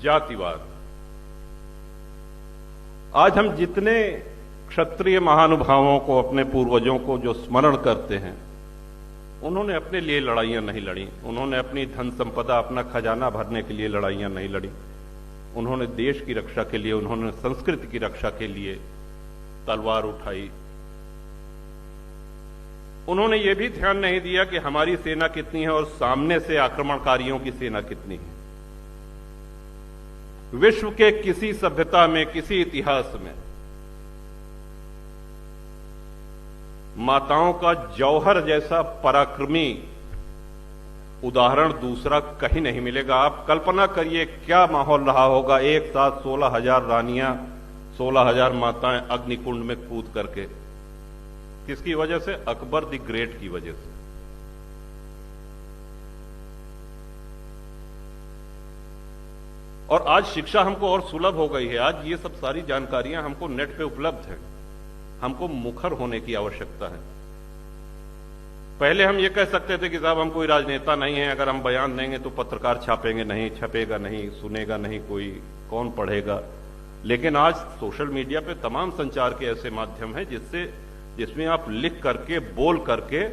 जातिवाद। आज हम जितने क्षत्रिय महानुभावों को, अपने पूर्वजों को जो स्मरण करते हैं, उन्होंने अपने लिए लड़ाइयां नहीं लड़ी, उन्होंने अपनी धन संपदा, अपना खजाना भरने के लिए लड़ाइयां नहीं लड़ी, उन्होंने देश की रक्षा के लिए, उन्होंने संस्कृति की रक्षा के लिए तलवार उठाई। उन्होंने यह भी ध्यान नहीं दिया कि हमारी सेना कितनी है और सामने से आक्रमणकारियों की सेना कितनी है। विश्व के किसी सभ्यता में, किसी इतिहास में माताओं का जौहर जैसा पराक्रमी उदाहरण दूसरा कहीं नहीं मिलेगा। आप कल्पना करिए क्या माहौल रहा होगा, एक साथ 16,000 रानियां, 16,000 माताएं अग्निकुंड में कूद करके। किसकी वजह से? अकबर द ग्रेट की वजह से। और आज शिक्षा हमको और सुलभ हो गई है। आज ये सब सारी जानकारियां हमको नेट पे उपलब्ध हैं। हमको मुखर होने की आवश्यकता है। पहले हम ये कह सकते थे कि साहब हम कोई राजनेता नहीं है, अगर हम बयान देंगे तो पत्रकार छापेंगे नहीं, छपेगा नहीं, सुनेगा नहीं कोई, कौन पढ़ेगा। लेकिन आज सोशल मीडिया पे तमाम संचार के ऐसे माध्यम हैं जिसमें आप लिख करके, बोल करके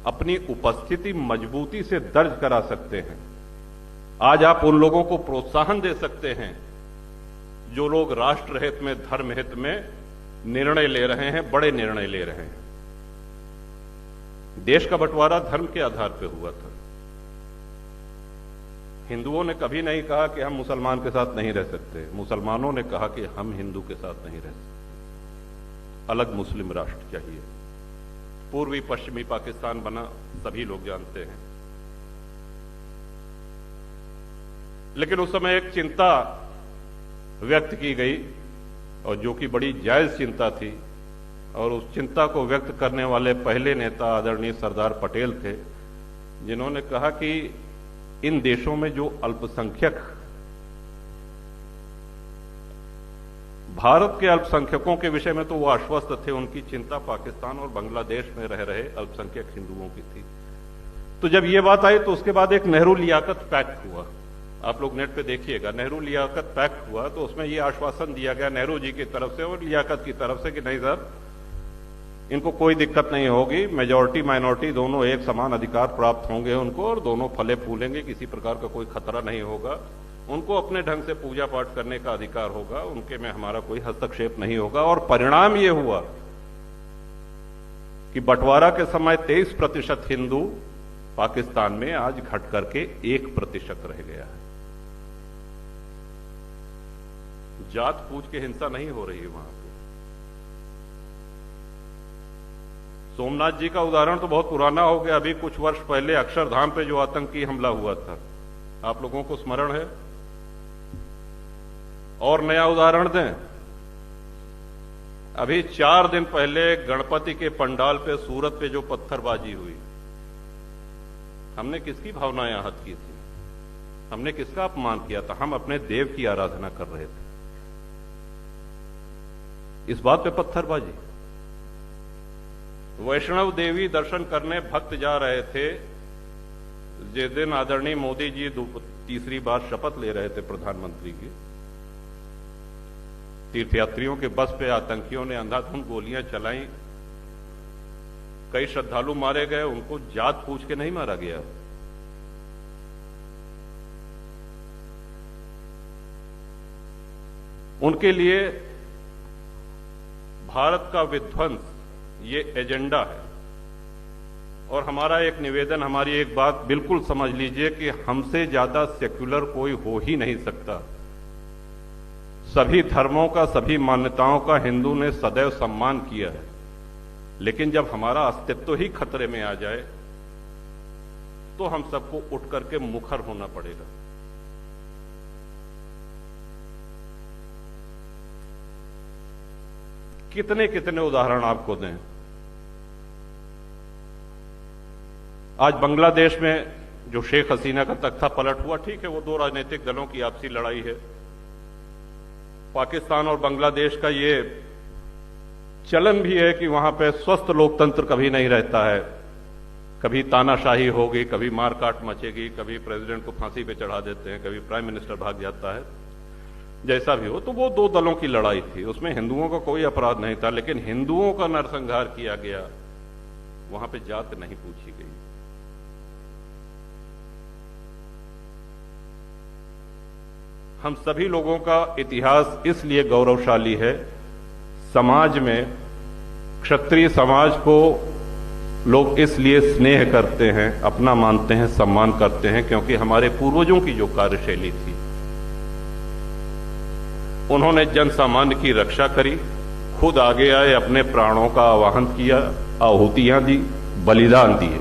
अपनी उपस्थिति मजबूती से दर्ज करा सकते हैं। आज आप उन लोगों को प्रोत्साहन दे सकते हैं जो लोग राष्ट्र हित में, धर्म हित में निर्णय ले रहे हैं, बड़े निर्णय ले रहे हैं। देश का बंटवारा धर्म के आधार पर हुआ था। हिंदुओं ने कभी नहीं कहा कि हम मुसलमान के साथ नहीं रह सकते, मुसलमानों ने कहा कि हम हिंदू के साथ नहीं रह सकते, अलग मुस्लिम राष्ट्र चाहिए। पूर्वी पश्चिमी पाकिस्तान बना, सभी लोग जानते हैं। लेकिन उस समय एक चिंता व्यक्त की गई, और जो कि बड़ी जायज चिंता थी, और उस चिंता को व्यक्त करने वाले पहले नेता आदरणीय सरदार पटेल थे, जिन्होंने कहा कि इन देशों में जो अल्पसंख्यक, भारत के अल्पसंख्यकों के विषय में तो वो आश्वस्त थे, उनकी चिंता पाकिस्तान और बांग्लादेश में रह रहे अल्पसंख्यक हिंदुओं की थी। तो जब ये बात आई तो उसके बाद एक नेहरू लियाकत पैक्ट हुआ। आप लोग नेट पे देखिएगा, नेहरू लियाकत पैक्ट हुआ। तो उसमें ये आश्वासन दिया गया नेहरू जी की तरफ से और लियाकत की तरफ से कि नहीं सर, इनको कोई दिक्कत नहीं होगी, मेजॉरिटी माइनॉरिटी दोनों एक समान अधिकार प्राप्त होंगे उनको, और दोनों फले फूलेंगे, किसी प्रकार का कोई खतरा नहीं होगा, उनको अपने ढंग से पूजा पाठ करने का अधिकार होगा, उनके में हमारा कोई हस्तक्षेप नहीं होगा। और परिणाम यह हुआ कि बंटवारा के समय 23% हिंदू पाकिस्तान में आज घट करके 1% रह गया है। जात पूछ के हिंसा नहीं हो रही है वहां पे। सोमनाथ जी का उदाहरण तो बहुत पुराना हो गया। अभी कुछ वर्ष पहले अक्षरधाम पे जो आतंकी हमला हुआ था, आप लोगों को स्मरण है? और नया उदाहरण दें, अभी 4 दिन पहले गणपति के पंडाल पे, सूरत पे जो पत्थरबाजी हुई, हमने किसकी भावनाएं आहत की थी? हमने किसका अपमान किया था? हम अपने देव की आराधना कर रहे थे, इस बात पे पत्थरबाजी। वैष्णव देवी दर्शन करने भक्त जा रहे थे, जिस दिन आदरणीय मोदी जी तीसरी बार शपथ ले रहे थे प्रधानमंत्री की, तीर्थयात्रियों के बस पे आतंकियों ने अंधाधुंध गोलियां चलाई, कई श्रद्धालु मारे गए। उनको जात पूछ के नहीं मारा गया। उनके लिए भारत का विध्वंस ये एजेंडा है। और हमारा एक निवेदन, हमारी एक बात बिल्कुल समझ लीजिए कि हमसे ज्यादा सेक्युलर कोई हो ही नहीं सकता। सभी धर्मों का, सभी मान्यताओं का हिंदू ने सदैव सम्मान किया है। लेकिन जब हमारा अस्तित्व ही खतरे में आ जाए तो हम सबको उठ करके मुखर होना पड़ेगा। कितने कितने उदाहरण आपको दें। आज बांग्लादेश में जो शेख हसीना का तख्ता पलट हुआ, ठीक है, वो 2 राजनीतिक दलों की आपसी लड़ाई है। पाकिस्तान और बांग्लादेश का ये चलन भी है कि वहां पे स्वस्थ लोकतंत्र कभी नहीं रहता है। कभी तानाशाही होगी, कभी मारकाट मचेगी, कभी प्रेसिडेंट को फांसी पे चढ़ा देते हैं, कभी प्राइम मिनिस्टर भाग जाता है, जैसा भी हो। तो वो दो दलों की लड़ाई थी, उसमें हिंदुओं का कोई अपराध नहीं था, लेकिन हिंदुओं का नरसंहार किया गया, वहां पे जात नहीं पूछी गई। हम सभी लोगों का इतिहास इसलिए गौरवशाली है, समाज में क्षत्रिय समाज को लोग इसलिए स्नेह करते हैं, अपना मानते हैं, सम्मान करते हैं, क्योंकि हमारे पूर्वजों की जो कार्यशैली थी, उन्होंने जन सामान्य की रक्षा करी, खुद आगे आए, अपने प्राणों का आवाहन किया, आहुतियां दी, बलिदान दिए।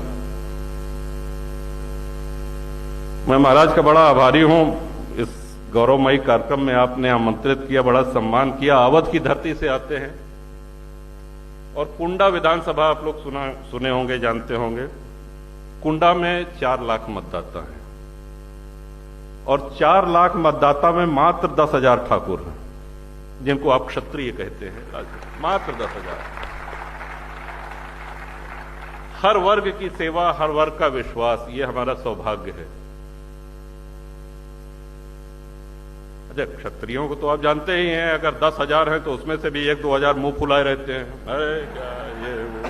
मैं महाराज का बड़ा आभारी हूं, इस गौरवमयी कार्यक्रम में आपने आमंत्रित किया, बड़ा सम्मान किया। अवध की धरती से आते हैं और कुंडा विधानसभा आप लोग सुने होंगे, जानते होंगे। कुंडा में 4 लाख मतदाता हैं और 4 लाख मतदाता में मात्र 10,000 ठाकुर हैं, जिनको आप क्षत्रिय कहते हैं, मात्र 10,000। हर वर्ग की सेवा, हर वर्ग का विश्वास, ये हमारा सौभाग्य है। अच्छा, क्षत्रियों को तो आप जानते ही हैं, अगर 10,000 हैं तो उसमें से भी 1-2 हजार मुंह फुलाए रहते हैं, अरे क्या ये वो।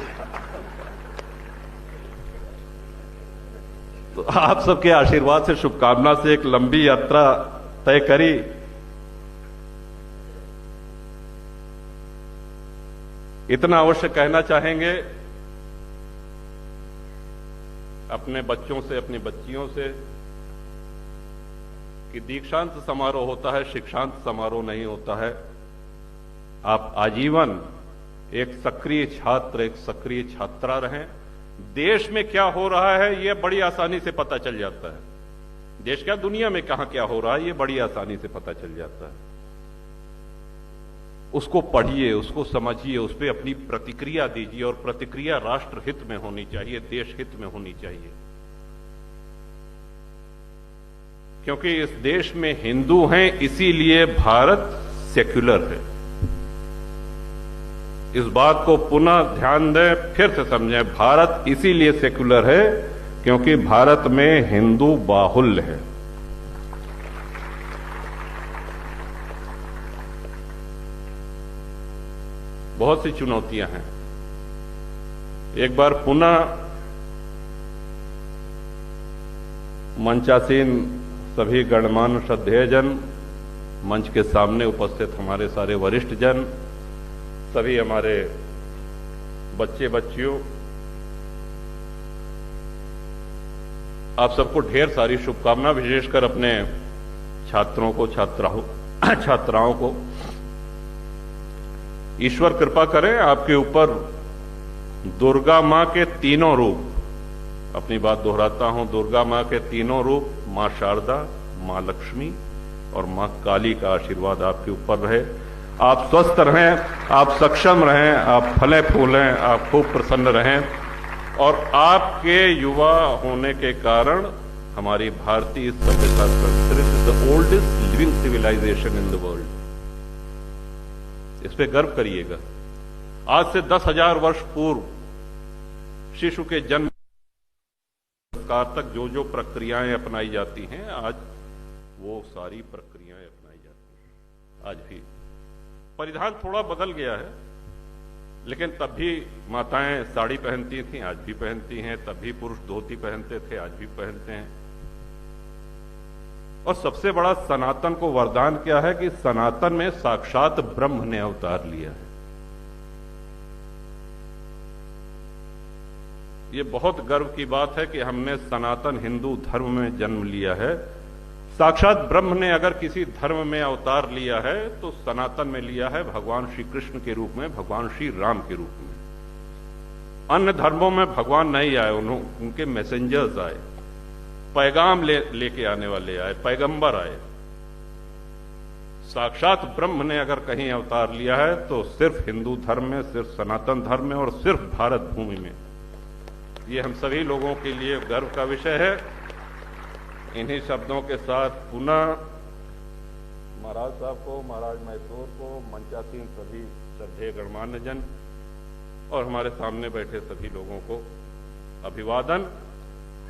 तो आप सबके आशीर्वाद से, शुभकामना से एक लंबी यात्रा तय करी। इतना अवश्य कहना चाहेंगे अपने बच्चों से, अपनी बच्चियों से, कि दीक्षांत समारोह होता है, शिक्षांत समारोह नहीं होता है। आप आजीवन एक सक्रिय छात्र, एक सक्रिय छात्रा रहें। देश में क्या हो रहा है ये बड़ी आसानी से पता चल जाता है। देश क्या, दुनिया में कहां क्या हो रहा है ये बड़ी आसानी से पता चल जाता है। उसको पढ़िए, उसको समझिए, उस पर अपनी प्रतिक्रिया दीजिए, और प्रतिक्रिया राष्ट्र हित में होनी चाहिए, देश हित में होनी चाहिए। क्योंकि इस देश में हिंदू हैं, इसीलिए भारत सेक्युलर है। इस बात को पुनः ध्यान दें, फिर से समझें, भारत इसीलिए सेक्युलर है क्योंकि भारत में हिंदू बाहुल्य है। बहुत सी चुनौतियां हैं। एक बार पुनः मंचासीन सभी गणमान्य श्रद्धेयजन, मंच के सामने उपस्थित हमारे सारे वरिष्ठ जन, सभी हमारे बच्चे बच्चियों, आप सबको ढेर सारी शुभकामना, विशेषकर अपने छात्रों को, छात्राओं को। ईश्वर कृपा करें आपके ऊपर दुर्गा मां के तीनों रूप, अपनी बात दोहराता हूं, दुर्गा मां के तीनों रूप, मां शारदा, मां लक्ष्मी और मां काली का आशीर्वाद आपके ऊपर रहे। आप स्वस्थ रहें, आप सक्षम रहें, आप फले फूलें, आप खूब प्रसन्न रहें, और आपके युवा होने के कारण हमारी भारतीय सभ्यता संस्कृति, the oldest living civilisation in the world, इस पे गर्व करिएगा। आज से 10,000 वर्ष पूर्व शिशु के जन्म तक जो जो प्रक्रियाएं अपनाई जाती हैं, आज वो सारी प्रक्रियाएं अपनाई जाती हैं। आज भी परिधान थोड़ा बदल गया है, लेकिन तब भी माताएं साड़ी पहनती थीं, आज भी पहनती हैं। तब भी पुरुष धोती पहनते थे, आज भी पहनते हैं। और सबसे बड़ा सनातन को वरदान क्या है कि सनातन में साक्षात ब्रह्म ने अवतार लिया है। ये बहुत गर्व की बात है कि हमने सनातन हिंदू धर्म में जन्म लिया है। साक्षात ब्रह्म ने अगर किसी धर्म में अवतार लिया है तो सनातन में लिया है भगवान श्री कृष्ण के रूप में, भगवान श्री राम के रूप में। अन्य धर्मों में भगवान नहीं आए, उनके मैसेंजर्स आए, पैगाम लेके आने वाले आए, पैगंबर आए। साक्षात ब्रह्म ने अगर कहीं अवतार लिया है तो सिर्फ हिंदू धर्म में, सिर्फ सनातन धर्म में और सिर्फ भारत भूमि में। ये हम सभी लोगों के लिए गर्व का विषय है। इन्हीं शब्दों के साथ पुनः महाराज साहब को, महाराज मैसूर को, मंचासीन सभी श्रद्धेय गणमान्य जन और हमारे सामने बैठे सभी लोगों को अभिवादन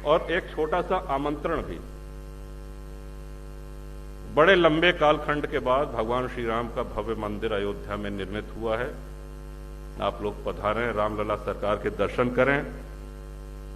और एक छोटा सा आमंत्रण भी। बड़े लंबे कालखंड के बाद भगवान श्री राम का भव्य मंदिर अयोध्या में निर्मित हुआ है। आप लोग पधारें, रामलला सरकार के दर्शन करें